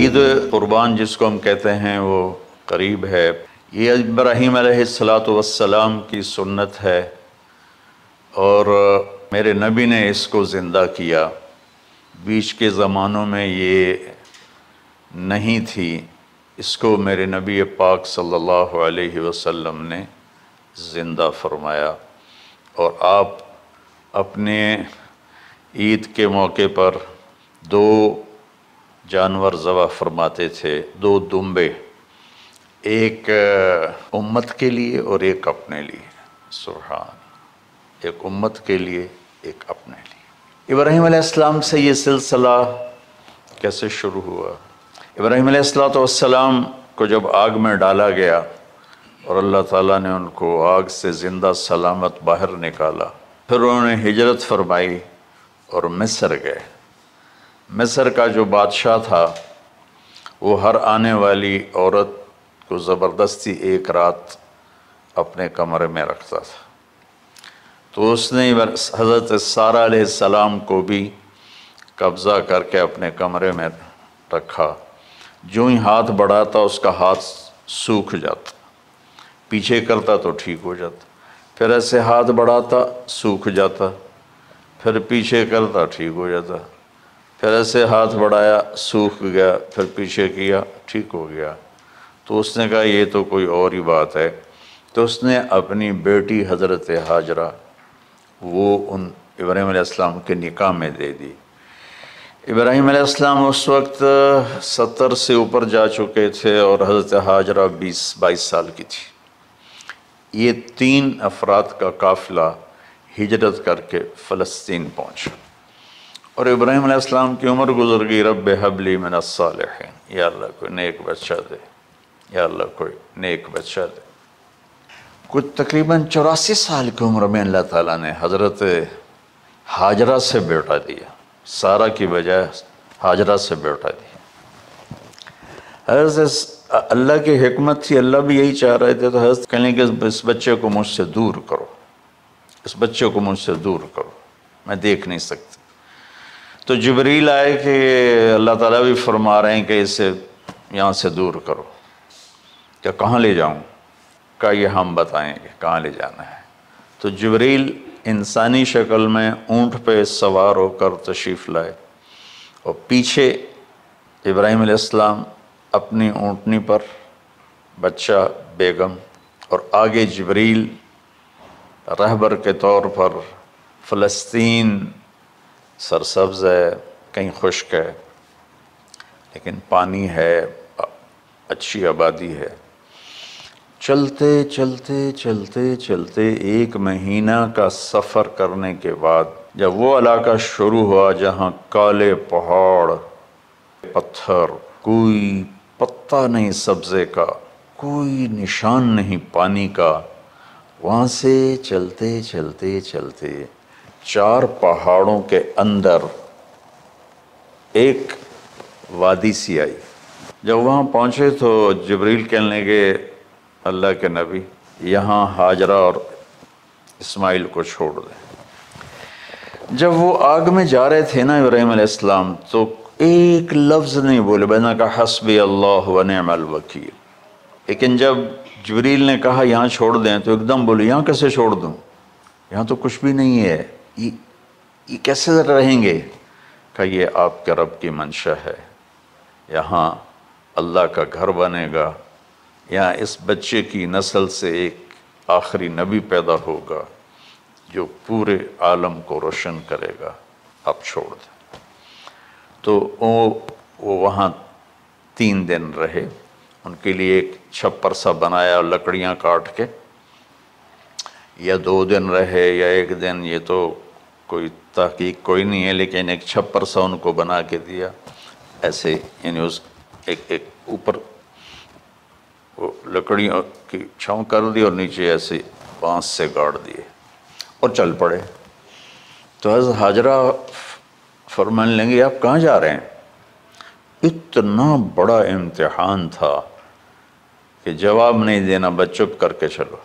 عید قربان جس کو ہم کہتے ہیں وہ قریب ہے۔ یہ ابراہیم علیہ السلام کی سنت ہے اور میرے نبی نے اس کو زندہ کیا۔ بیچ کے زمانوں میں یہ نہیں تھی، اس کو میرے نبی پاک صلی اللہ علیہ وسلم نے زندہ فرمایا، اور آپ اپنے عید کے موقع پر 2 جانور ذبح فرماتے تھے، 2 دمبے، ایک امت کے لیے اور ایک اپنے لیے۔ سبحان، ایک امت کے لیے، ایک اپنے لیے۔ ابراہیم علیہ السلام سے یہ سلسلہ کیسے شروع ہوا؟ ابراہیم علیہ السلام کو جب آگ میں ڈالا گیا اور اللہ تعالیٰ نے ان کو آگ سے زندہ سلامت باہر نکالا، پھر انہوں نے ہجرت فرمائی اور مصر گئے۔ مصر کا جو بادشاہ تھا وہ ہر آنے والی عورت کو زبردستی ایک رات اپنے کمرے میں رکھتا تھا، تو اس نے حضرت سارہ علیہ السلام کو بھی قبضہ کر کے اپنے کمرے میں رکھا۔ جو ہی ہاتھ بڑھاتا اس کا ہاتھ سوکھ جاتا، پیچھے کرتا تو ٹھیک ہو جاتا، پھر ایسے ہاتھ بڑھاتا سوکھ جاتا، پھر پیچھے کرتا ٹھیک ہو جاتا، پھر ایسے ہاتھ بڑھایا سوکھ گیا، پھر پیچھے کیا ٹھیک ہو گیا۔ تو اس نے کہا یہ تو کوئی اور ہی بات ہے، تو اس نے اپنی بیٹی حضرت ہاجرہ وہ ان ابراہیم علیہ السلام کے نکاح میں دے دی۔ ابراہیم علیہ السلام اس وقت 70 سے اوپر جا چکے تھے اور حضرت ہاجرہ 20-22 سال کی تھی۔ یہ 3 افراد کا قافلہ ہجرت کر کے فلسطین پہنچا، اور ابراہیم علیہ السلام کی عمر گزر گئی۔ رب ہب لی من الصالحین، یا اللہ کوئی نیک بچہ دے، یا اللہ کوئی نیک بچہ دے۔ کچھ تقریباً 84 سال کی عمر میں اللہ تعالیٰ نے حضرت ہاجرہ سے بیٹا دیا، سارہ کی بجائے ہاجرہ سے بیٹا دیا۔ حضرت اللہ کی حکمت تھی، اللہ بھی یہی چاہ رہے تھے، تو حضرت کہنے کہ اس بچے کو مجھ سے دور کرو، اس بچے کو مجھ سے دور کرو، میں دیکھ نہیں سکتی۔ تو جبریل آئے کہ اللہ تعالیٰ بھی فرما رہے ہیں کہ اسے یہاں سے دور کرو۔ کہ کہاں لے جاؤں؟ کہا یہ ہم بتائیں گے کہاں لے جانا ہے۔ تو جبریل انسانی شکل میں اونٹ پہ سوار ہو کر تشریف لائے، اور پیچھے ابراہیم علیہ السلام اپنی اونٹنی پر، بچہ بیگم، اور آگے جبریل رہبر کے طور پر۔ فلسطین سرسبز ہے، کہیں خشک ہے، لیکن پانی ہے، اچھی آبادی ہے۔ چلتے چلتے چلتے چلتے 1 مہینہ کا سفر کرنے کے بعد جب وہ علاقہ شروع ہوا جہاں کالے پہاڑ، پتھر، کوئی پتا نہیں سبزے کا، کوئی نشان نہیں پانی کا، وہاں سے چلتے چلتے چلتے 4 پہاڑوں کے اندر ایک وادی سی آئی۔ جب وہاں پہنچے تو جبریل کہنے لگے اللہ کے نبی یہاں ہاجرہ اور اسماعیل کو چھوڑ دیں۔ جب وہ آگ میں جا رہے تھے نا ابراہیم علیہ السلام، تو ایک لفظ نہیں بولے، بس نے کہا حسبی اللہ ونعم الوکیل۔ لیکن جب جبریل نے کہا یہاں چھوڑ دیں تو ایک دم بولے یہاں کیسے چھوڑ دوں، یہاں تو کچھ بھی نہیں ہے، یہ کیسے رہیں گے؟ کہ یہ آپ کے رب کی منشا ہے، یہاں اللہ کا گھر بنے گا، یہاں اس بچے کی نسل سے ایک آخری نبی پیدا ہوگا جو پورے عالم کو روشن کرے گا، آپ چھوڑ دیں۔ تو وہ وہاں 3 دن رہے، ان کے لیے ایک چھپر سا بنایا لکڑیاں کاٹ کے، یا 2 دن رہے یا 1 دن، یہ تو کوئی تحقیق کوئی نہیں ہے، لیکن ایک چھپر سا ان کو بنا کے دیا ایسے، یعنی اس ایک اوپر وہ لکڑیوں کی چھاؤں کر دی اور نیچے ایسے بانس سے گاڑ دیے اور چل پڑے۔ تو حضرت ہاجرہ فرمانے لگے آپ کہاں جا رہے ہیں؟ اتنا بڑا امتحان تھا کہ جواب نہیں دینا، بس چپ کر کے چلو۔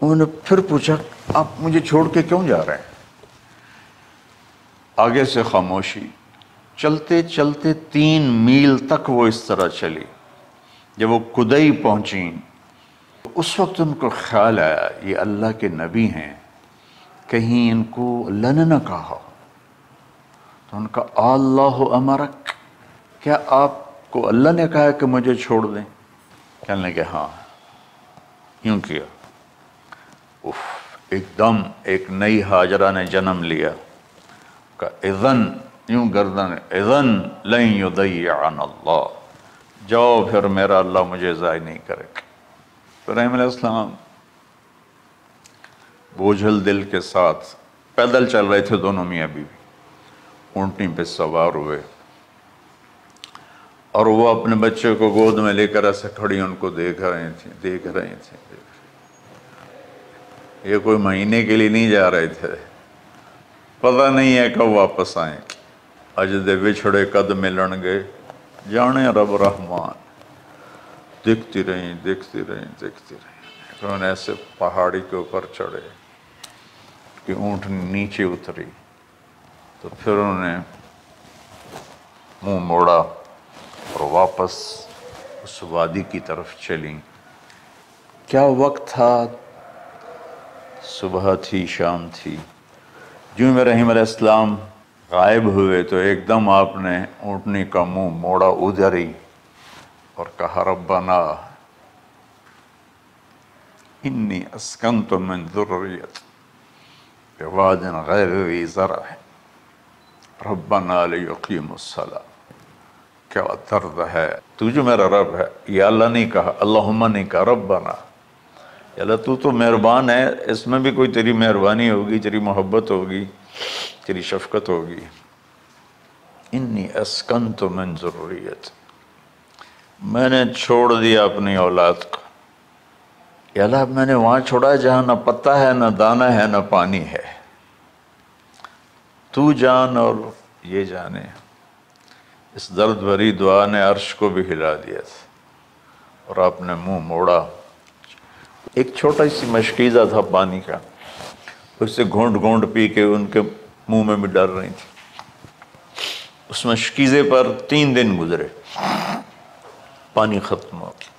انہوں نے پھر پوچھا آپ مجھے چھوڑ کے کیوں جا رہے ہیں؟ آگے سے خاموشی، چلتے چلتے 3 میل تک وہ اس طرح چلی. جب وہ کدئی پہنچیں اس وقت ان کو خیال آیا یہ اللہ کے نبی ہیں، کہیں ان کو اللہ نے نہ کہا. تو ان کا اللہ امرک، کیا آپ کو اللہ نے کہا کہ مجھے چھوڑ دیں؟ کہنے لگے ہاں. یوں کیا، ایک دم ایک نئی ہاجرہ نے جنم لیا. کہ اذن، یوں گردن، اذن لن یضیعنا اللہ، جاؤ پھر میرا اللہ مجھے ضائع نہیں کرے گا. ابراہیم علیہ السلام بوجھل دل کے ساتھ پیدل چل رہے تھے، دونوں میاں بیوی اونٹنی پہ سوار ہوئے، اور وہ اپنے بچے کو گود میں لے کر ایسے کھڑی ان کو دیکھ رہے تھے. یہ کوئی مہینے کے لیے نہیں جا رہے تھے، پتہ نہیں ہے کب واپس آئیں. اج دے وچھڑے قد ملن گے، جانے رب رحمان. دیکھتی رہیں. انہوں نے ایسے پہاڑی کے اوپر چڑھے کہ اونٹ نیچے اتری، تو پھر انہوں نے منہ موڑا اور واپس اس وادی کی طرف چلیں. کیا وقت تھا؟ صبح تھی، شام تھی. جو ابراہیم علیہ السلام غائب ہوئے تو ایک دم آپ نے اونٹنی کا منہ موڑا ادھر ہی اور کہا ربنا انی اسکنت من ذریت بواد غیر ذی زرع ربنا لیقیموا الصلاۃ. کیا درد ہے، تو جو میرا رب ہے. یہ اللہ نہیں کہا، اللہم نہیں کہا، ربنا. یا اللہ تو مہربان ہے، اس میں بھی کوئی تیری مہربانی ہوگی، تیری محبت ہوگی، تیری شفقت ہوگی. انی اسکنت من ذریت، میں نے چھوڑ دیا اپنی اولاد کو. یا اللہ میں نے وہاں چھوڑا جہاں نہ پتا ہے، نہ دانا ہے، نہ پانی ہے. تو جان اور یہ جانے. اس درد بھری دعا نے عرش کو بھی ہلا دیا تھا، اور آپ نے منہ موڑا. ایک چھوٹا سی مشکیزہ تھا پانی کا، اس سے گھونٹ گھونٹ پی کے ان کے منہ میں بھی ڈر رہی تھی. اس مشکیزے پر 3 دن گزرے، پانی ختم ہو گیا.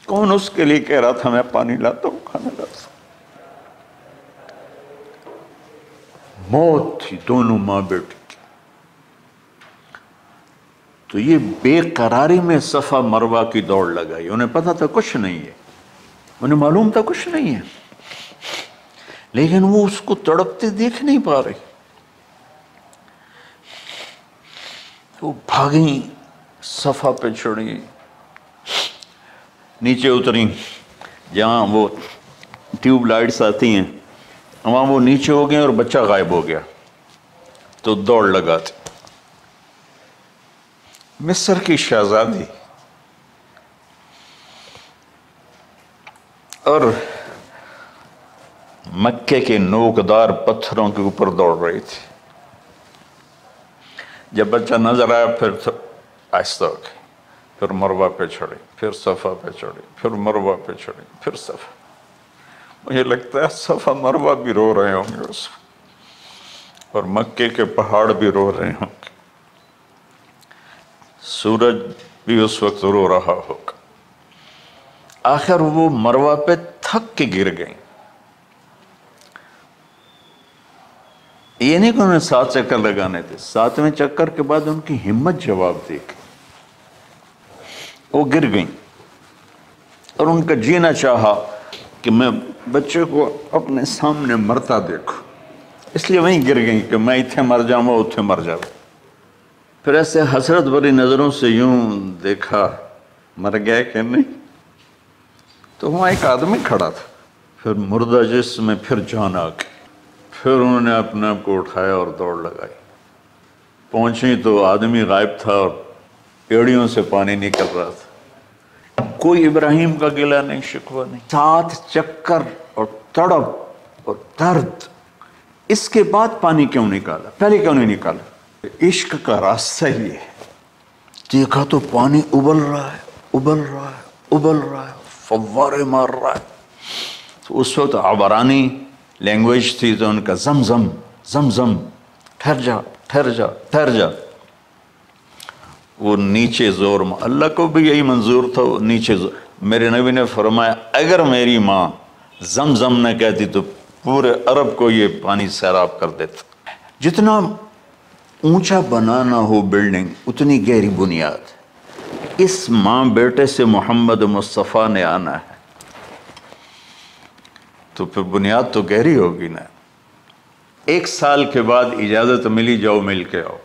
کون اس کے لیے کہہ رہا تھا میں پانی لاتا ہوں، کھانا لاتا ہوں. موت تھی دونوں ماں بیٹی کی. تو یہ بے قراری میں صفا مروہ کی دوڑ لگائی. انہیں پتا تھا کچھ نہیں ہے، انہیں معلوم تھا کچھ نہیں ہے، لیکن وہ اس کو تڑپتے دیکھ نہیں پا رہے. وہ بھاگیں، صفا پہ چڑھیں، نیچے اتریں جہاں وہ ٹیوب لائٹس آتی ہیں، وہاں وہ نیچے ہو گئے اور بچہ غائب ہو گیا. تو دوڑ لگاتے. مصر کی شہزادی اور مکے کے نوکدار پتھروں کے اوپر دوڑ رہی تھی. جب بچہ نظر آیا پھر آہستہ ہو گئی، پھر مروہ پہ چڑھی، پھر صفا پہ چڑھی، پھر مروہ پہ چڑھی، پھر صفا. مجھے لگتا ہے صفا مروہ بھی رو رہے ہوں گے اس وقت، اور مکے کے پہاڑ بھی رو رہے ہوں گے. سورج بھی اس وقت رو رہا ہوگا. آخر وہ مروہ پہ تھک کے گر گئیں. یہ نہیں کہ انہیں 7 چکر لگانے تھے، 7ویں چکر کے بعد ان کی ہمت جواب دے گئی. وہ گر گئیں اور ان کا جینا چاہا کہ میں بچے کو اپنے سامنے مرتا دیکھوں، اس لیے وہیں گر گئیں کہ میں اتھے مر جاؤں، وہ اتھے مر جاؤں. پھر ایسے حسرت بھری نظروں سے یوں دیکھا، مر گیا کہ نہیں. تو وہاں ایک آدمی کھڑا تھا. پھر مردہ جسم میں پھر جان آ گئی. پھر انہوں نے اپنے آپ کو اٹھایا اور دوڑ لگائی. پہنچی تو آدمی غائب تھا اور ایڑیوں سے پانی نکل رہا تھا. کوئی ابراہیم کا گلہ نہیں، شکوہ نہیں. 7 چکر اور تڑپ اور درد. اس کے بعد پانی کیوں نکالا؟ پہلے کیوں نہیں نکالا؟ عشق کا راستہ ہی ہے. دیکھا تو پانی ابل رہا ہے، ابل رہا ہے، ابل رہا ہے، فوارے مار رہا ہے. تو اس وقت عبرانی لینگویج تھی تو ان کا زمزم زمزم، ٹھہر جا ٹھہر جا ٹھہر جا، وہ نیچے زور، اللہ کو بھی یہی منظور تھا، وہ نیچے زور۔ میرے نبی نے فرمایا اگر میری ماں زمزم نہ کہتی تو پورے عرب کو یہ پانی سیراب کر دیتا۔ جتنا اونچا بنانا ہو بلڈنگ اتنی گہری بنیاد، اس ماں بیٹے سے محمد مصطفیٰ نے آنا ہے تو پھر بنیاد تو گہری ہوگی نا۔ 1 سال کے بعد اجازت ملی، جاؤ مل کے آؤ۔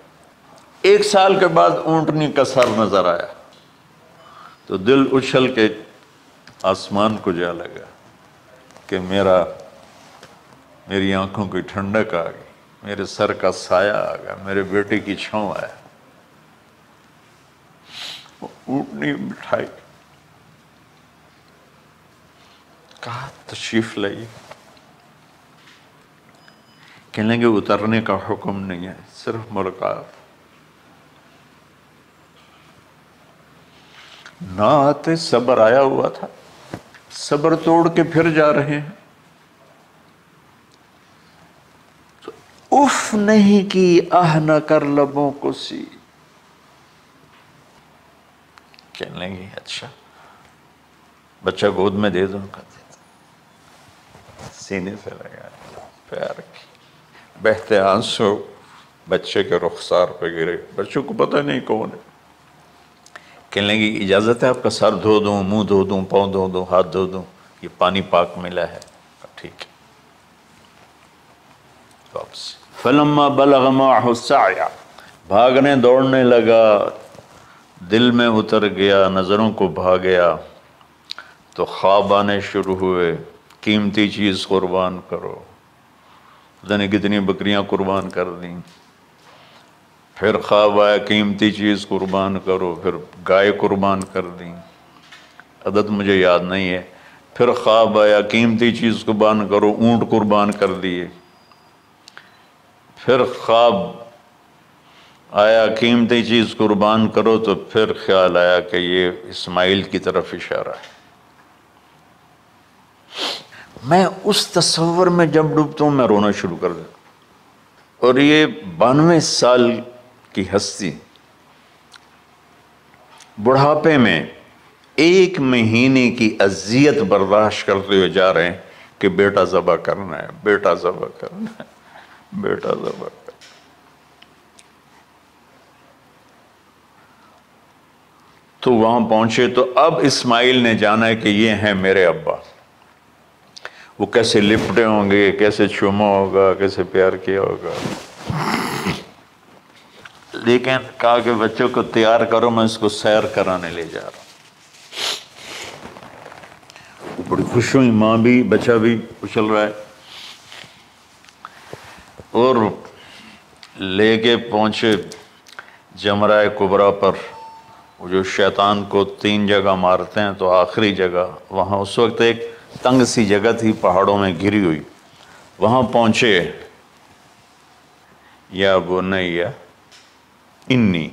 1 سال کے بعد اونٹنی کا سر نظر آیا تو دل اچھل کے آسمان کو جا لگا کہ میری آنکھوں کی ٹھنڈک آ گئی، میرے سر کا سایہ آ گیا، میرے بیٹے کی چھاؤں آیا۔ وہ اونٹنی بٹھائی، کہا تشریف لائیے، کہنے لگے اترنے کا حکم نہیں ہے، صرف ملاقات۔ نہ آتے، صبر آیا ہوا تھا، صبر توڑ کے پھر جا رہے ہیں تو اف نہیں کی، آہ نہ کر لبوں کو سی، کہنے لگے اچھا بچہ گود میں دے دو، سینے سے لگا، پیار کی، بہتے آنسو بچے کے رخسار پہ گرے، بچوں کو پتہ نہیں کون ہے۔ کہنے لگی اجازت ہے آپ کا سر دھو دوں، منہ دھو دوں، پاؤں دھو دوں، ہاتھ دھو دوں، یہ پانی پاک ملا ہے؟ ٹھیک ہے، واپس۔ فلما بلغ معه السعی، بھاگنے دوڑنے لگا، دل میں اتر گیا، نظروں کو بھا گیا تو خواب آنے شروع ہوئے، قیمتی چیز قربان کرو، پتہ نہیں کتنی بکریاں قربان کر دیں، پھر خواب آیا قیمتی چیز قربان کرو، پھر گائے قربان کر دیں، عدد مجھے یاد نہیں ہے، پھر خواب آیا قیمتی چیز قربان کرو، اونٹ قربان کر دیے، پھر خواب آیا قیمتی چیز قربان کرو تو پھر خیال آیا کہ یہ اسماعیل کی طرف اشارہ ہے۔ میں اس تصور میں جب ڈوبتا ہوں میں رونا شروع کر دیتا ہوں، اور یہ 92 سال کی ہستی بڑھاپے میں 1 مہینے کی اذیت برداشت کرتے ہوئے جا رہے ہیں کہ بیٹا ذبح کرنا ہے، بیٹا ذبح کرنا ہے، بیٹا ذبح کرنا ہے۔ تو وہاں پہنچے تو اب اسماعیل نے جانا ہے کہ یہ ہیں میرے ابا، وہ کیسے لپٹے ہوں گے، کیسے چوما ہوگا، کیسے پیار کیا ہوگا، لیکن کہا کہ بچوں کو تیار کرو، میں اس کو سیر کرانے لے جا رہا ہوں۔ بڑی خوش ہوئی، ماں بھی بچہ بھی اچھل رہا ہے، اور لے کے پہنچے جمرہ کبریٰ پر، وہ جو شیطان کو 3 جگہ مارتے ہیں تو آخری جگہ وہاں اس وقت ایک تنگ سی جگہ تھی پہاڑوں میں گھری ہوئی، وہاں پہنچے، یا بنیا انی،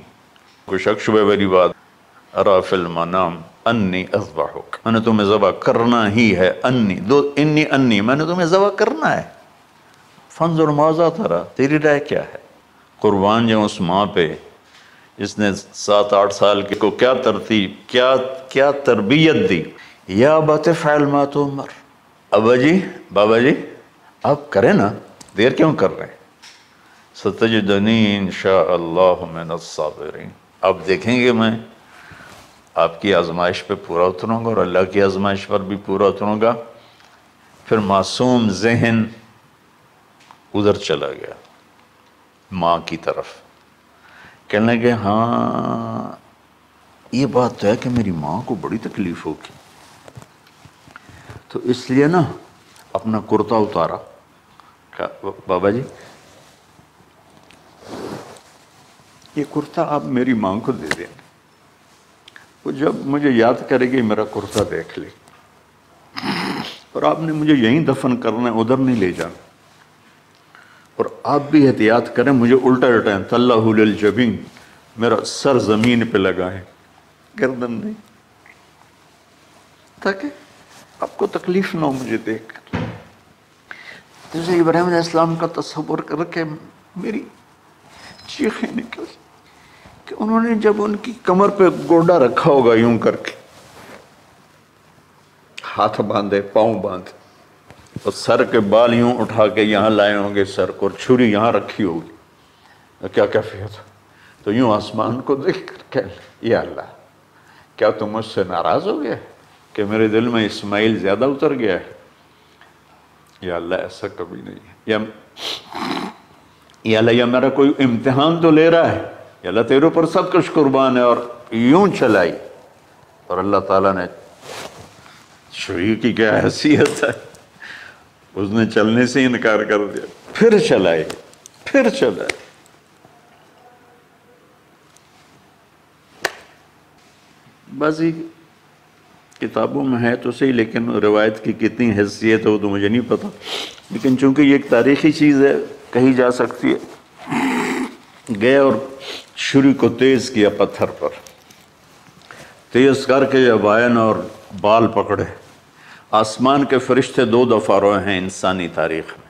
کوئی شک شبہ والی بات، ارا فی المنام انی اذبحک، میں نے تمہیں ذبح کرنا ہی ہے، انی میں نے تمہیں ذبح کرنا ہے، فانظر ماذا تری، تیری رائے کیا ہے؟ قربان جاؤں اس ماں پہ جس نے 7-8 سال کے کو کیا ترتیب، کیا تربیت دی۔ یا ابت افعل ما تؤمر، ابا جی، بابا جی آپ کریں نا، دیر کیوں کر رہے ہیں؟ ستجدنی انشاء اللہ من الصابرین، آپ دیکھیں گے میں آپ کی آزمائش پہ پورا اتروں گا اور اللہ کی آزمائش پر بھی پورا اتروں گا۔ پھر معصوم ذہن ادھر چلا گیا ماں کی طرف، کہنے لگے ہاں یہ بات تو ہے کہ میری ماں کو بڑی تکلیف ہوگی، تو اس لیے نا اپنا کرتا اتارا، کہا بابا جی یہ کرتا آپ میری ماں کو دے دیں، وہ جب مجھے یاد کرے گی میرا کرتا دیکھ لے، اور آپ نے مجھے یہیں دفن کرنا ہے، ادھر نہیں لے جانا، اور آپ بھی احتیاط کریں، مجھے الٹا الٹائیں، طلّہ للجبین، میرا سر زمین پہ لگائیں، گردن نہیں، تاکہ آپ کو تکلیف نہ ہو مجھے دیکھ کر۔ جیسے ابراہیم علیہ السلام کا تصور کر کے میری چیخیں نکل کہ انہوں نے جب ان کی کمر پہ گوڈا رکھا ہوگا یوں کر کے، ہاتھ باندھے، پاؤں باندھے، اور سر کے بال یوں اٹھا کے یہاں لائے ہوں گے سر کو، اور چھری یہاں رکھی ہوگی، کیا کیفیت ہو؟ تو یوں آسمان کو دیکھ کر کہ یا اللہ، کیا تم مجھ سے ناراض ہو گیا کہ میرے دل میں اسماعیل زیادہ اتر گیا ہے؟ یا اللہ ایسا کبھی نہیں ہے، یا اللہ یہ میرا کوئی امتحان تو لے رہا ہے، یا اللہ تیرے پر سب کچھ قربان ہے، اور یوں چلائی، اور اللہ تعالیٰ نے چھری کی کیا حیثیت ہے، اس نے چلنے سے انکار کر دیا، پھر چلائی، پھر چلائی۔ بعضی کتابوں میں ہے تو صحیح، لیکن روایت کی کتنی حیثیت ہے وہ تو مجھے نہیں پتا، لیکن چونکہ یہ ایک تاریخی چیز ہے کہی جا سکتی ہے۔ گئے اور چھری کو تیز کیا پتھر پر، تیز کر کے جب آئن اور بال پکڑے، آسمان کے فرشتے 2 دفعہ روئے ہیں انسانی تاریخ میں،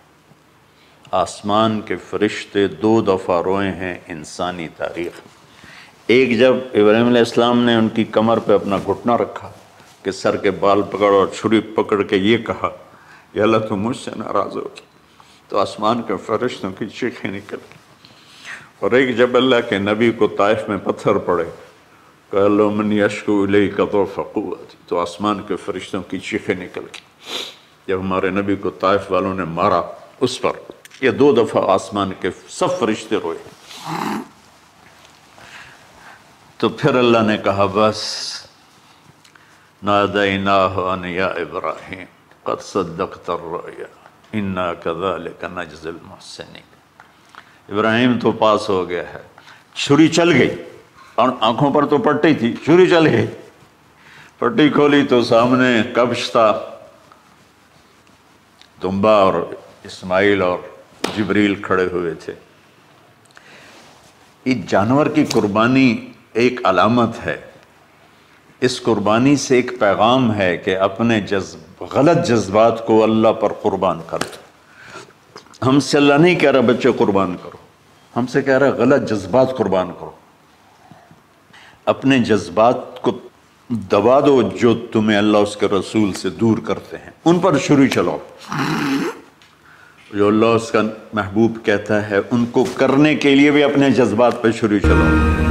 آسمان کے فرشتے 2 دفعہ روئے ہیں انسانی تاریخ میں۔ ایک جب ابراہیم علیہ السلام نے ان کی کمر پہ اپنا گھٹنا رکھا کہ سر کے بال پکڑ اور چھری پکڑ کے یہ کہا یا اللہ تم مجھ سے ناراض ہو، تو آسمان کے فرشتوں کی چیخیں نکل گئی۔ اور ایک جب اللہ کے نبی کو طائف میں پتھر پڑے کہ اللہ من یشکو الیک ضعف قوتی، تو آسمان کے فرشتوں کی چیخیں نکل گئی۔ جب ہمارے نبی کو طائف والوں نے مارا اس پر، یہ 2 دفعہ آسمان کے سب فرشتے روئے۔ تو پھر اللہ نے کہا بس، نادیناہ ان یا ابراہیم قد صدقت الرؤیا انا کذالک نجزی المحسنین، ابراہیم تو پاس ہو گیا ہے۔ چھری چل گئی، اور آنکھوں پر تو پٹی تھی، چھری چل گئی، پٹی کھولی تو سامنے کبش تھا، دمبا اور اسماعیل اور جبریل کھڑے ہوئے تھے۔ اس جانور کی قربانی ایک علامت ہے، اس قربانی سے ایک پیغام ہے کہ اپنے غلط جذبات کو اللہ پر قربان کر دو۔ ہم سے اللہ نہیں کہہ رہا بچے قربان کرو، ہم سے کہہ رہا غلط جذبات قربان کرو، اپنے جذبات کو دبا دو جو تمہیں اللہ اس کے رسول سے دور کرتے ہیں، ان پر چھری چلاؤ۔ جو اللہ اس کا محبوب کہتا ہے ان کو کرنے کے لیے بھی اپنے جذبات پہ چھری چلاؤ۔